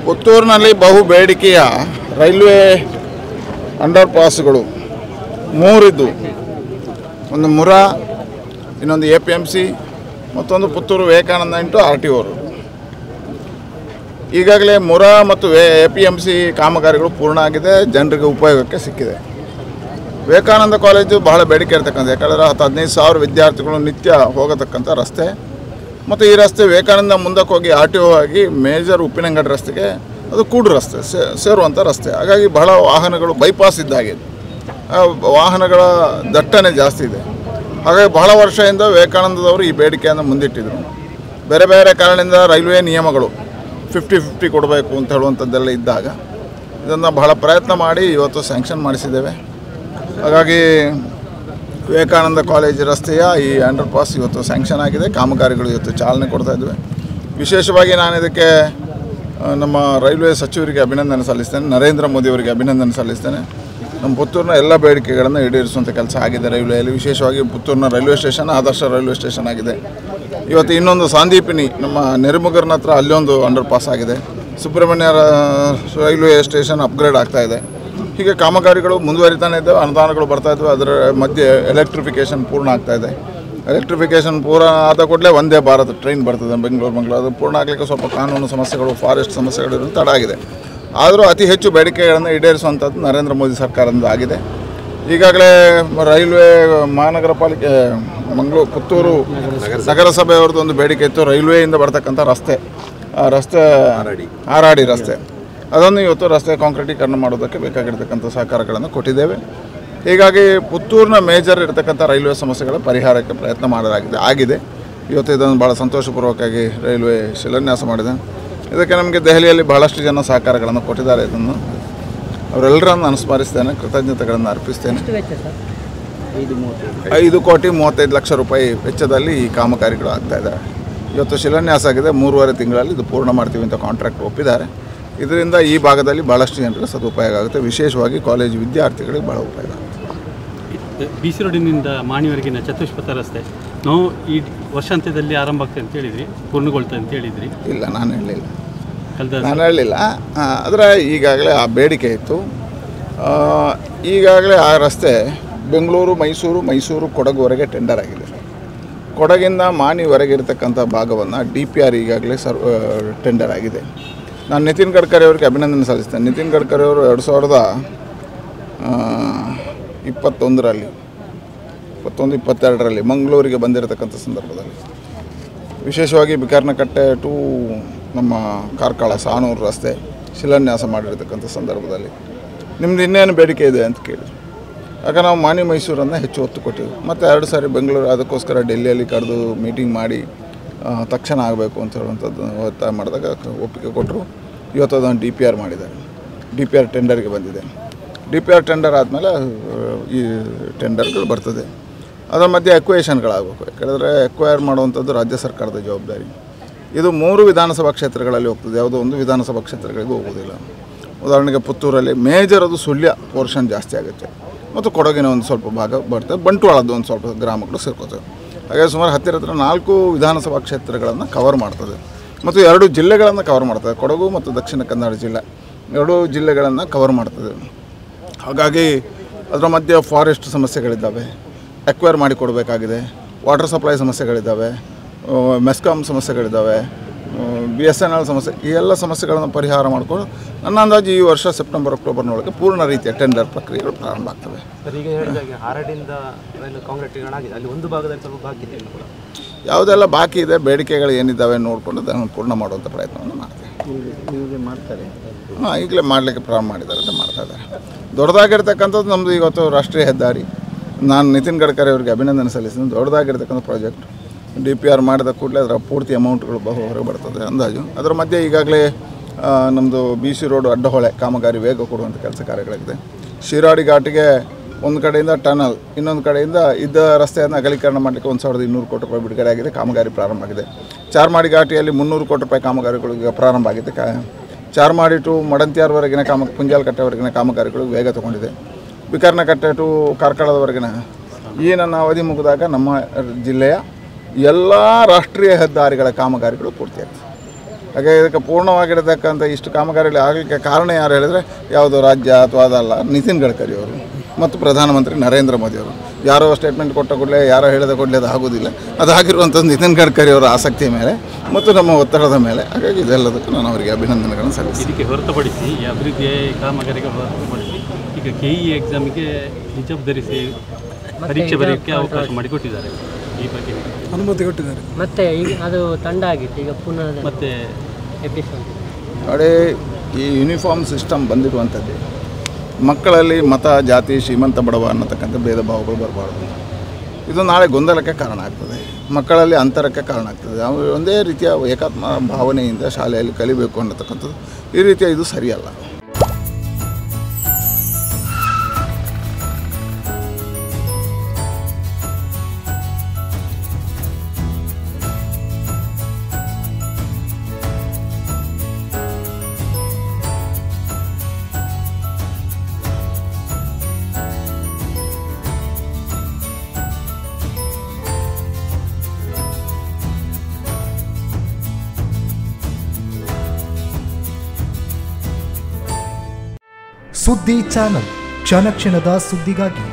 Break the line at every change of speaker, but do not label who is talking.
ಪುತ್ತೂರಿನಲ್ಲಿ ಬಹು ಬೇಡಿಕೆಯ railway under ಪಾಸ್ಗಳು ಮೂರಿದ್ದು, ಒಂದು ಮುರಾ, ಇನ್ನೊಂದು APMC, ಮತ್ತೊಂದು ಪುತ್ತೂರು ವಿವೇಕಾನಂದ ಇಂಟು RTO. ಈಗಾಗಲೇ ಮುರಾ ಮತ್ತು APMC ಕಾಮಗಾರಿಗಳು ಪೂರ್ಣ ಆಗಿದೆ, ಜನರಿಗೆ ಉಪಯೋಗಕ್ಕೆ ಸಿಕ್ಕಿದೆ. ವಿವೇಕಾನಂದ ಕಾಲೇಜು ಬಹಳ ಬೇಡಿಕೆ ಇರತಕ್ಕಂಥ, ಯಾಕಂದರೆ 10-15 ಸಾವಿರ ವಿದ್ಯಾರ್ಥಿಗಳು ನಿತ್ಯ ಹೋಗತಕ್ಕಂಥ ರಸ್ತೆ, ಮತ್ತು ಈ ರಸ್ತೆ ವಿವೇಕಾನಂದ ಮುಂದಕ್ಕೆ ಹೋಗಿ RTO ಆಗಿ ಮೇಜರ್ ಉಪ್ಪಿನಂಗಡಿ ರಸ್ತೆಗೆ ಅದು ಕೂಡು ರಸ್ತೆ ಸೇರುವಂಥ ರಸ್ತೆ. ಹಾಗಾಗಿ ಬಹಳ ವಾಹನಗಳು ಬೈಪಾಸ್ ಇದ್ದಾಗಿದೆ, ವಾಹನಗಳ ದಟ್ಟಣೆ ಜಾಸ್ತಿ ಇದೆ. ಹಾಗಾಗಿ ಬಹಳ ವರ್ಷದಿಂದ ವಿವೇಕಾನಂದದವರು ಈ ಬೇಡಿಕೆಯನ್ನು ಮುಂದಿಟ್ಟಿದ್ರು. ಬೇರೆ ಬೇರೆ ಕಾರಣದಿಂದ ರೈಲ್ವೆ ನಿಯಮಗಳು 50-50 ಕೊಡಬೇಕು ಅಂತ ಹೇಳುವಂಥದ್ದೆಲ್ಲ ಇದ್ದಾಗ ಇದನ್ನು ಬಹಳ ಪ್ರಯತ್ನ ಮಾಡಿ ಇವತ್ತು ಸ್ಯಾಂಕ್ಷನ್ ಮಾಡಿಸಿದ್ದೇವೆ. ಹಾಗಾಗಿ ವಿವೇಕಾನಂದ ಕಾಲೇಜ್ ರಸ್ತೆಯ ಈ ಅಂಡರ್ ಪಾಸ್ ಇವತ್ತು ಸ್ಯಾಂಕ್ಷನ್ ಆಗಿದೆ, ಕಾಮಗಾರಿಗಳು ಇವತ್ತು ಚಾಲನೆ ಕೊಡ್ತಾಯಿದ್ವಿ. ವಿಶೇಷವಾಗಿ ನಾನು ಇದಕ್ಕೆ ನಮ್ಮ ರೈಲ್ವೆ ಸಚಿವರಿಗೆ ಅಭಿನಂದನೆ ಸಲ್ಲಿಸ್ತೇನೆ, ನರೇಂದ್ರ ಮೋದಿಯವರಿಗೆ ಅಭಿನಂದನೆ ಸಲ್ಲಿಸ್ತೇನೆ. ನಮ್ಮ ಪುತ್ತೂರಿನ ಎಲ್ಲ ಬೇಡಿಕೆಗಳನ್ನು ಈಡೇರಿಸುವಂಥ ಕೆಲಸ ಆಗಿದೆ ರೈಲ್ವೆಯಲ್ಲಿ. ವಿಶೇಷವಾಗಿ ಪುತ್ತೂರಿನ ರೈಲ್ವೆ ಸ್ಟೇಷನ್ ಆದರ್ಶ ರೈಲ್ವೆ ಸ್ಟೇಷನ್ ಆಗಿದೆ. ಇವತ್ತು ಇನ್ನೊಂದು ಸಾಂದೀಪಿನಿ ನಮ್ಮ ನೆರಮುಗರ್ನ ಹತ್ರ ಅಲ್ಲೊಂದು ಅಂಡರ್ ಪಾಸ್ ಆಗಿದೆ. ಸುಬ್ರಹ್ಮಣ್ಯ ರೈಲ್ವೆ ಸ್ಟೇಷನ್ ಅಪ್ಗ್ರೇಡ್ ಆಗ್ತಾಯಿದೆ. ಹೀಗೆ ಕಾಮಗಾರಿಗಳು ಮುಂದುವರಿತಾನೆ ಇದ್ದಾವೆ, ಅನುದಾನಗಳು ಬರ್ತಾಯಿದ್ವು. ಅದರ ಮಧ್ಯೆ ಎಲೆಕ್ಟ್ರಿಫಿಕೇಷನ್ ಪೂರ್ಣ ಆಗ್ತಾಯಿದೆ. ಎಲೆಕ್ಟ್ರಿಫಿಕೇಷನ್ ಪೂರ್ಣ ಆದ ಕೂಡಲೇ ವಂದೇ ಭಾರತ್ ಟ್ರೈನ್ ಬರ್ತದೆ ಮಂಗಳೂರು. ಅದು ಪೂರ್ಣ ಆಗಲಿಕ್ಕೆ ಸ್ವಲ್ಪ ಕಾನೂನು ಸಮಸ್ಯೆಗಳು, ಫಾರೆಸ್ಟ್ ಸಮಸ್ಯೆಗಳು ತಡ ಆಗಿದೆ. ಆದರೂ ಅತಿ ಹೆಚ್ಚು ಬೇಡಿಕೆಗಳನ್ನು ಈಡೇರಿಸುವಂಥದ್ದು ನರೇಂದ್ರ ಮೋದಿ ಸರ್ಕಾರದಿಂದ ಆಗಿದೆ. ಈಗಾಗಲೇ ರೈಲ್ವೆ ಮಹಾನಗರ ಪಾಲಿಕೆ ಪುತ್ತೂರು ನಗರಸಭೆಯವ್ರದ್ದು ಒಂದು ಬೇಡಿಕೆ ಇತ್ತು, ರೈಲ್ವೆಯಿಂದ ಬರ್ತಕ್ಕಂಥ ರಸ್ತೆ, ಆ ರಸ್ತೆ ಆರಾಡಿ ರಸ್ತೆ, ಅದನ್ನು ಇವತ್ತು ರಸ್ತೆ ಕಾಂಕ್ರೀಟೀಕರಣ ಮಾಡೋದಕ್ಕೆ ಬೇಕಾಗಿರ್ತಕ್ಕಂಥ ಸಹಕಾರಗಳನ್ನು ಕೊಟ್ಟಿದ್ದೇವೆ. ಹೀಗಾಗಿ ಪುತ್ತೂರಿನ ಮೇಜರ್ ಇರತಕ್ಕಂಥ ರೈಲ್ವೆ ಸಮಸ್ಯೆಗಳ ಪರಿಹಾರಕ್ಕೆ ಪ್ರಯತ್ನ ಆಗಿದೆ. ಇವತ್ತು ಇದನ್ನು ಭಾಳ ಸಂತೋಷಪೂರ್ವಕವಾಗಿ ರೈಲ್ವೆ ಶಿಲಾನ್ಯಾಸ ಮಾಡಿದೆ. ಇದಕ್ಕೆ ನಮಗೆ ದೆಹಲಿಯಲ್ಲಿ ಬಹಳಷ್ಟು ಜನ ಸಹಕಾರಗಳನ್ನು ಕೊಟ್ಟಿದ್ದಾರೆ. ಇದನ್ನು ಅವರೆಲ್ಲರನ್ನು ನಾನು ಸ್ಮರಿಸ್ತೇನೆ, ಕೃತಜ್ಞತೆಗಳನ್ನು ಅರ್ಪಿಸ್ತೇನೆ. 5,35,00,000 ರೂಪಾಯಿ ವೆಚ್ಚದಲ್ಲಿ ಈ ಕಾಮಗಾರಿಗಳು ಆಗ್ತಾಯಿದ್ದಾರೆ. ಇವತ್ತು ಶಿಲಾನ್ಯಾಸ ಆಗಿದೆ, 3.5 ತಿಂಗಳಲ್ಲಿ ಇದು ಪೂರ್ಣ ಮಾಡ್ತೀವಿ ಅಂತ ಕಾಂಟ್ರಾಕ್ಟ್ ಒಪ್ಪಿದ್ದಾರೆ. ಇದರಿಂದ ಈ ಭಾಗದಲ್ಲಿ ಭಾಳಷ್ಟು ಜನರಿಗೆ ಸದುಪಯೋಗ ಆಗುತ್ತೆ, ವಿಶೇಷವಾಗಿ ಕಾಲೇಜು ವಿದ್ಯಾರ್ಥಿಗಳಿಗೆ ಭಾಳ ಉಪಯೋಗ ಆಗುತ್ತೆ.
BC ರೋಡಿನಿಂದ ಮಾಣಿವರೆಗಿನ ಚತುಷ್ಪಥ ರಸ್ತೆ ನಾವು ಈ ವರ್ಷಾಂತ್ಯದಲ್ಲಿ ಆರಂಭ ಆಗ್ತದೆ ಅಂತ ಹೇಳಿದ್ರಿ, ಪೂರ್ಣಗೊಳ್ತದೆ ಅಂತ ಹೇಳಿದ್ರಿ?
ಇಲ್ಲ, ನಾನು ಹೇಳಲಿಲ್ಲ. ಆದರೆ ಈಗಾಗಲೇ ಆ ಬೇಡಿಕೆ ಇತ್ತು. ಈಗಾಗಲೇ ಆ ರಸ್ತೆ ಬೆಂಗಳೂರು, ಮೈಸೂರು, ಕೊಡಗುವರೆಗೆ ಟೆಂಡರ್ ಆಗಿದೆ. ಕೊಡಗಿಂದ ಮಾಣಿವರೆಗೆ ಇರತಕ್ಕಂಥ ಭಾಗವನ್ನು DPR ಈಗಾಗಲೇ ಟೆಂಡರ್ ಆಗಿದೆ. ನಾನು ನಿತಿನ್ ಗಡ್ಕರಿ ಅವರಿಗೆ ಅಭಿನಂದನೆ ಸಲ್ಲಿಸ್ತೇನೆ. ನಿತಿನ್ ಗಡ್ಕರಿ ಅವರು 2021-22ರಲ್ಲಿ ಮಂಗಳೂರಿಗೆ ಬಂದಿರತಕ್ಕಂಥ ಸಂದರ್ಭದಲ್ಲಿ ವಿಶೇಷವಾಗಿ ಬಿಕಾರ್ನಕಟ್ಟೆ ಟು ನಮ್ಮ ಕಾರ್ಕಳ ಸಾನೂರು ರಸ್ತೆ ಶಿಲಾನ್ಯಾಸ ಮಾಡಿರತಕ್ಕಂಥ ಸಂದರ್ಭದಲ್ಲಿ ನಿಮ್ಮದು ಇನ್ನೇನು ಬೇಡಿಕೆ ಇದೆ ಅಂತ ಕೇಳಿದ್ರು. ಆಗ ನಾವು ಮೈಸೂರನ್ನು ಹೆಚ್ಚು ಒತ್ತು ಕೊಟ್ಟಿದ್ವಿ. ಮತ್ತು 2 ಸಾರಿ ಬೆಂಗಳೂರು, ಅದಕ್ಕೋಸ್ಕರ ಡೆಲ್ಲಿಯಲ್ಲಿ ಕರೆದು ಮೀಟಿಂಗ್ ಮಾಡಿ ತಕ್ಷಣ ಆಗಬೇಕು ಅಂತ ಹೇಳುವಂಥದ್ದು ಒತ್ತಾಯ ಮಾಡಿದಾಗ ಒಪ್ಪಿಗೆ ಕೊಟ್ಟರು. ಇವತ್ತು ಅದನ್ನು DPR ಮಾಡಿದ್ದಾರೆ. DPR ಟೆಂಡರ್ಗೆ ಬಂದಿದೆ. DPR ಟೆಂಡರ್ ಆದಮೇಲೆ ಈ ಟೆಂಡರ್ಗಳು ಬರ್ತದೆ. ಅದರ ಮಧ್ಯೆ ಎಕ್ವೇಷನ್ಗಳಾಗಬೇಕು. ಯಾಕಂದರೆ ಎಕ್ವೈರ್ ಮಾಡುವಂಥದ್ದು ರಾಜ್ಯ ಸರ್ಕಾರದ ಜವಾಬ್ದಾರಿ. ಇದು 3 ವಿಧಾನಸಭಾ ಕ್ಷೇತ್ರಗಳಲ್ಲಿ ಹೋಗ್ತದೆ, ಯಾವುದೋ ಒಂದು ವಿಧಾನಸಭಾ ಕ್ಷೇತ್ರಗಳಿಗೆ ಹೋಗೋದಿಲ್ಲ. ಉದಾಹರಣೆಗೆ ಪುತ್ತೂರಲ್ಲಿ ಮೇಜರ್ ಅದು ಸುಳ್ಯ ಪೋರ್ಷನ್ ಜಾಸ್ತಿ ಆಗುತ್ತೆ, ಮತ್ತು ಕೊಡಗಿನ ಒಂದು ಸ್ವಲ್ಪ ಭಾಗ ಬರ್ತದೆ, ಬಂಟ್ವಾಳದ್ದು ಒಂದು ಸ್ವಲ್ಪ ಗ್ರಾಮಗಳು ಸೇರ್ಕೋತವೆ. ಹಾಗಾಗಿ ಸುಮಾರು ಹತ್ತಿರ 4 ವಿಧಾನಸಭಾ ಕ್ಷೇತ್ರಗಳನ್ನು ಕವರ್ ಮಾಡ್ತದೆ, ಮತ್ತು 2 ಜಿಲ್ಲೆಗಳನ್ನು ಕವರ್ ಮಾಡ್ತದೆ. ಕೊಡಗು ಮತ್ತು ದಕ್ಷಿಣ ಕನ್ನಡ ಜಿಲ್ಲೆ 2 ಜಿಲ್ಲೆಗಳನ್ನು ಕವರ್ ಮಾಡ್ತದೆ. ಹಾಗಾಗಿ ಅದರ ಮಧ್ಯೆ ಫಾರೆಸ್ಟ್ ಸಮಸ್ಯೆಗಳಿದ್ದಾವೆ, ಎಕ್ವೈರ್ ಮಾಡಿಕೊಡಬೇಕಾಗಿದೆ, ವಾಟರ್ ಸಪ್ಲೈ ಸಮಸ್ಯೆಗಳಿದ್ದಾವೆ, ಮೆಸ್ಕಾಮ್ ಸಮಸ್ಯೆಗಳಿದ್ದಾವೆ, BSNL ಸಮಸ್ಯೆ, ಈ ಎಲ್ಲ ಸಮಸ್ಯೆಗಳನ್ನು ಪರಿಹಾರ ಮಾಡಿಕೊಂಡು ನನ್ನ ಅಂದಾಜು ಈ ವರ್ಷ ಸೆಪ್ಟೆಂಬರ್-ಅಕ್ಟೋಬರ್ನೊಳಗೆ ಪೂರ್ಣ ರೀತಿಯ ಟೆಂಡರ್ ಪ್ರಕ್ರಿಯೆಗಳು ಪ್ರಾರಂಭ ಆಗ್ತವೆ. ಯಾವುದೆಲ್ಲ ಬಾಕಿ ಇದೆ, ಬೇಡಿಕೆಗಳು ಏನಿದ್ದಾವೆ ನೋಡಿಕೊಂಡು ಅದನ್ನು ಪೂರ್ಣ ಮಾಡುವಂಥ ಪ್ರಯತ್ನವನ್ನು ಮಾಡ್ತೇವೆ. ಈಗಲೇ ಮಾಡಲಿಕ್ಕೆ ಪ್ರಾರಂಭ ಮಾಡಿದ್ದಾರೆ ಅಂತ ಮಾಡ್ತಾಯಿದ್ದಾರೆ. ದೊಡ್ಡದಾಗಿರ್ತಕ್ಕಂಥದ್ದು ನಮ್ಮದು ಇವತ್ತು ರಾಷ್ಟ್ರೀಯ ಹೆದ್ದಾರಿ. ನಾನು ನಿತಿನ್ ಗಡ್ಕರಿ ಅವರಿಗೆ ಅಭಿನಂದನೆ ಸಲ್ಲಿಸಿದ್ದೀನಿ. ದೊಡ್ಡದಾಗಿರ್ತಕ್ಕಂಥ ಪ್ರಾಜೆಕ್ಟ್ DPR ಮಾಡಿದ ಕೂಡಲೇ ಅದರ ಪೂರ್ತಿ ಅಮೌಂಟ್ಗಳು ಹೊರಗೆ ಬರ್ತದೆ ಅಂದಾಜು. ಅದರ ಮಧ್ಯೆ ಈಗಾಗಲೇ ನಮ್ಮದು BC ರೋಡ್ ಅಡ್ಡಹೊಳೆ ಕಾಮಗಾರಿ ವೇಗ ಕೊಡುವಂಥ ಕೆಲಸ ಕಾರ್ಯಗಳಾಗಿದೆ. ಶಿರಾಡಿ ಘಾಟಿಗೆ ಒಂದು ಕಡೆಯಿಂದ ಟನಲ್, ಇನ್ನೊಂದು ಕಡೆಯಿಂದ ಇದ್ದ ರಸ್ತೆಯನ್ನು ಅಗಲೀಕರಣ ಮಾಡಲಿಕ್ಕೆ 1,200 ಕೋಟಿ ರೂಪಾಯಿ ಬಿಡುಗಡೆ ಆಗಿದೆ, ಕಾಮಗಾರಿ ಪ್ರಾರಂಭ ಆಗಿದೆ. ಚಾರ್ಮಾಡಿ ಘಾಟಿಯಲ್ಲಿ 300 ಕೋಟಿ ರೂಪಾಯಿ ಕಾಮಗಾರಿಗಳಿಗೆ ಪ್ರಾರಂಭ ಆಗಿದೆ. ಚಾರ್ಮಾಡಿ ಟು ಮಡಂತ್ಯಾರ್ವರೆಗಿನ ಪುಂಜಾಲಕಟ್ಟೆವರೆಗಿನ ಕಾಮಗಾರಿಗಳು ವೇಗ ತಗೊಂಡಿದೆ. ಬಿಕಾರ್ನಕಟ್ಟೆ ಟು ಕಾರ್ಕಳದವರೆಗಿನ ಈ ನನ್ನ ಅವಧಿ ಮುಗಿದಾಗ ನಮ್ಮ ಜಿಲ್ಲೆಯ ಎಲ್ಲ ರಾಷ್ಟ್ರೀಯ ಹೆದ್ದಾರಿಗಳ ಕಾಮಗಾರಿಗಳು ಪೂರ್ತಿಯಾಗ್ತದೆ. ಹಾಗೆ ಇದಕ್ಕೆ ಪೂರ್ಣವಾಗಿರತಕ್ಕಂಥ ಇಷ್ಟು ಕಾಮಗಾರಿಗಳು ಆಗಲಿಕ್ಕೆ ಕಾರಣ ಯಾರು ಹೇಳಿದರೆ ಯಾವುದೋ ರಾಜ್ಯ ಅಥವಾ ಅದಲ್ಲ, ನಿತಿನ್ ಗಡ್ಕರಿ ಅವರು ಮತ್ತು ಪ್ರಧಾನಮಂತ್ರಿ ನರೇಂದ್ರ ಮೋದಿಯವರು. ಯಾರೋ ಸ್ಟೇಟ್ಮೆಂಟ್ ಕೊಟ್ಟ ಕೂಡಲೇ ಯಾರೋ ಹೇಳಿದ ಕೂಡಲೇ ಅದು ಆಗೋದಿಲ್ಲ. ಅದಾಗಿರುವಂಥದ್ದು ನಿತಿನ್ ಗಡ್ಕರಿ ಅವರ ಆಸಕ್ತಿಯ ಮೇಲೆ ಮತ್ತು ನಮ್ಮ ಒತ್ತಡದ ಮೇಲೆ. ಹಾಗಾಗಿ ಇದೆಲ್ಲದಕ್ಕೂ ನಾನು ಅವರಿಗೆ ಅಭಿನಂದನೆಗಳನ್ನು ಸಲ್ಲಿಸ್ತೀನಿ.
ಇದಕ್ಕೆ ಹೊರತುಪಡಿಸಿ ಈ ಅಭಿವೃದ್ಧಿ ಕಾಮಗಾರಿಗೆ ಹೊರತುಪಡಿಸಿ ಈಗ KE ಎಕ್ಸಾಮಿಗೆ ಹಿಜಾಬ್ ಧರಿಸಿ ಪರೀಕ್ಷೆ ಬರೆಯೋಕ್ಕೆ ಅವಕಾಶ ಮಾಡಿಕೊಟ್ಟಿದ್ದಾರೆ. ಈ ಬಗ್ಗೆ
ಅನುಮತಿ ಕೊಟ್ಟಿದ್ದಾರೆ.
ಮತ್ತೆ ಈಗ ಅದು ತಂಡ ಆಗಿತ್ತು, ಈಗ ಪುನಃ
ಮತ್ತೆ
ಎಪಿಸೋಡ್
ನೋಡಿ, ಈ ಯೂನಿಫಾರ್ಮ್ ಸಿಸ್ಟಮ್ ಬಂದಿರುವಂಥದ್ದು ಮಕ್ಕಳಲ್ಲಿ ಮತ, ಜಾತಿ, ಶ್ರೀಮಂತ, ಬಡವ ಅನ್ನತಕ್ಕಂಥ ಭೇದ ಭಾವಗಳು ಬರಬಾರ್ದು. ಇದು ನಾಳೆ ಗೊಂದಲಕ್ಕೆ ಕಾರಣ ಆಗ್ತದೆ, ಮಕ್ಕಳಲ್ಲಿ ಅಂತರಕ್ಕೆ ಕಾರಣ ಆಗ್ತದೆ. ಅವರು ಒಂದೇ ರೀತಿಯ ಏಕಾತ್ಮ ಭಾವನೆಯಿಂದ ಶಾಲೆಯಲ್ಲಿ ಕಲಿಬೇಕು ಅನ್ನತಕ್ಕಂಥದ್ದು ಈ ರೀತಿಯ ಇದು ಸರಿಯಲ್ಲ.
ಸುದ್ದಿ ಚಾನಲ್, ಕ್ಷಣ ಕ್ಷಣದ ಸುದ್ದಿಗಾಗಿ.